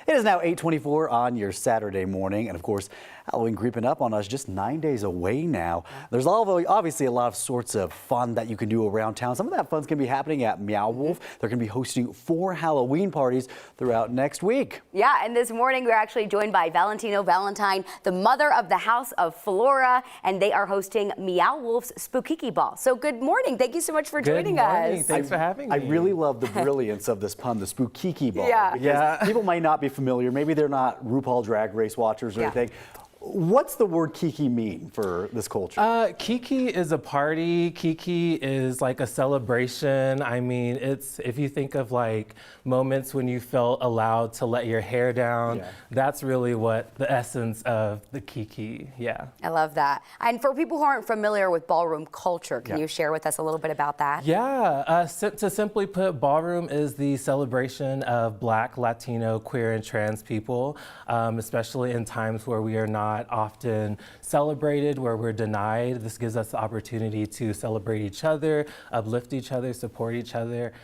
It is now 8:24 on your Saturday morning, and of course, Halloween creeping up on us, just 9 days away now. There's obviously a lot of sorts of fun that you can do around town. Some of that fun's going to be happening at Meow Wolf. They're going to be hosting 4 Halloween parties throughout next week. Yeah, and this morning we're actually joined by Valentino Valentine, the mother of the House of Flora, and they are hosting Meow Wolf's Spookiki Ball. So good morning. Thank you so much for joining us. Thanks for having me. I really love the brilliance of this pun, the Spookiki Ball. Yeah. People might not be familiar. Maybe they're not RuPaul Drag Race watchers or anything. What's the word kiki mean for this culture? Kiki is a party. Kiki is like a celebration. I mean, it's, if you think of like moments when you felt allowed to let your hair down, that's really what the essence of the Kiki, I love that. And for people who aren't familiar with ballroom culture, can you share with us a little bit about that? To simply put, ballroom is the celebration of Black, Latino, queer, and trans people, especially in times where we are not often celebrated, where we're denied. This gives us the opportunity to celebrate each other, uplift each other, support each other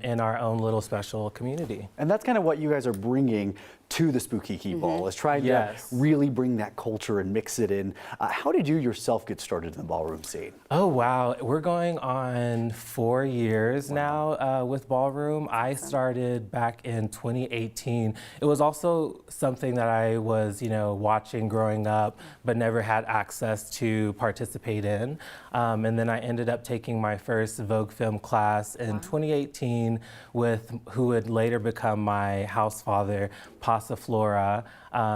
in our own little special community. And that's kind of what you guys are bringing to the Spookiki Ball, is trying to really bring that culture and mix it in. How did you yourself get started in the ballroom scene? Oh, wow. We're going on 4 years now with ballroom. I started back in 2018. It was also something that I was, watching growing up, but never had access to participate in. And then I ended up taking my first Vogue film class in 2018 with who would later become my house father, Flora.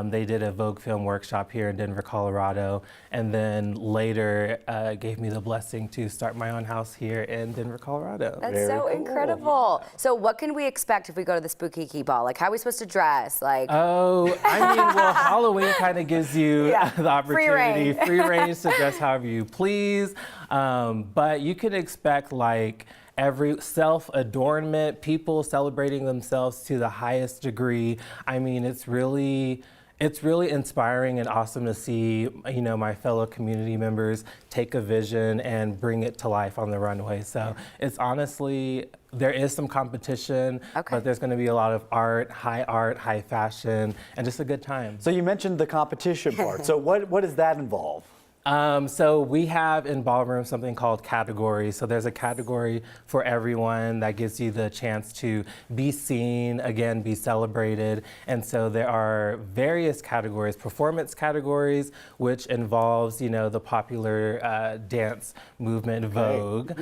They did a Vogue film workshop here in Denver, Colorado, and then later gave me the blessing to start my own house here in Denver, Colorado. That's so incredible. So what can we expect if we go to the Spookiki Ball? Like, how are we supposed to dress? Like, oh, I mean, well, Halloween kind of gives you the opportunity, free range to dress however you please, but you can expect like every self-adornment, people celebrating themselves to the highest degree. I mean, it's really inspiring and awesome to see, my fellow community members take a vision and bring it to life on the runway. So it's honestly, there is some competition, but there's going to be a lot of art, high fashion, and just a good time. So you mentioned the competition part. So what does that involve? So we have in ballroom something called categories. So there's a category for everyone that gives you the chance to be seen, again, be celebrated. And so there are various categories, performance categories, which involves, the popular dance movement, Vogue.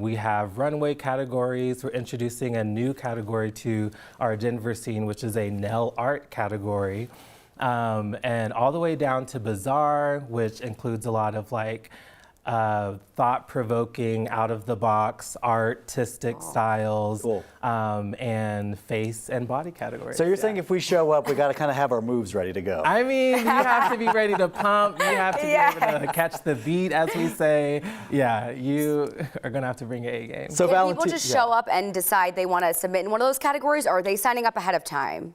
We have runway categories. We're introducing a new category to our Denver scene, which is a nail art category. And all the way down to Bazaar, which includes a lot of like thought-provoking, out-of-the-box, artistic styles, and face and body categories. So you're saying if we show up, we got to kind of have our moves ready to go. I mean, you have to be ready to pump. You have to be able to catch the beat, as we say. Yeah, you are going to have to bring your A game. So can people just show up and decide they want to submit in one of those categories, or are they signing up ahead of time?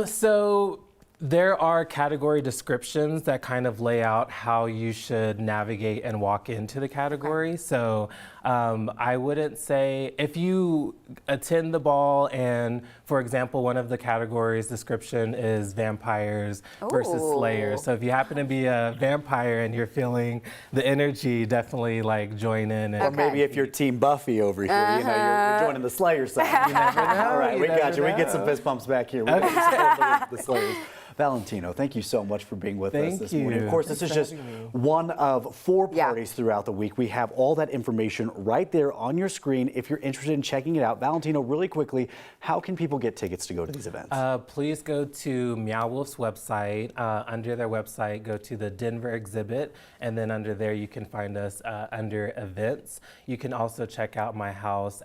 So there are category descriptions that kind of lay out how you should navigate and walk into the category. So I wouldn't say, if you attend the ball and, for example, one of the categories description is vampires versus slayers. So if you happen to be a vampire and you're feeling the energy, definitely like join in. And or maybe if you're Team Buffy over here, you're joining the Slayer side. You never know. All right, we got you. We get some fist bumps back here. We got the Slayers. Valentino, thank you so much for being with us this morning. Of course, this is just one of 4 parties throughout the week. We have all that information right there on your screen if you're interested in checking it out. Valentino, really quickly, how can people get tickets to go to these events? Please go to Meow Wolf's website. Under their website, go to the Denver exhibit, and then under there you can find us under events. You can also check out my house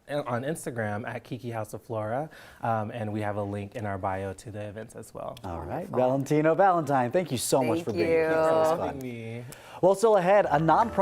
on Instagram at Kiki House of Flora, and we have a link in our bio to the events as well. All right, Valentino Valentine, thank you so much for being here. Thanks for having me. Well, still ahead, a nonprofit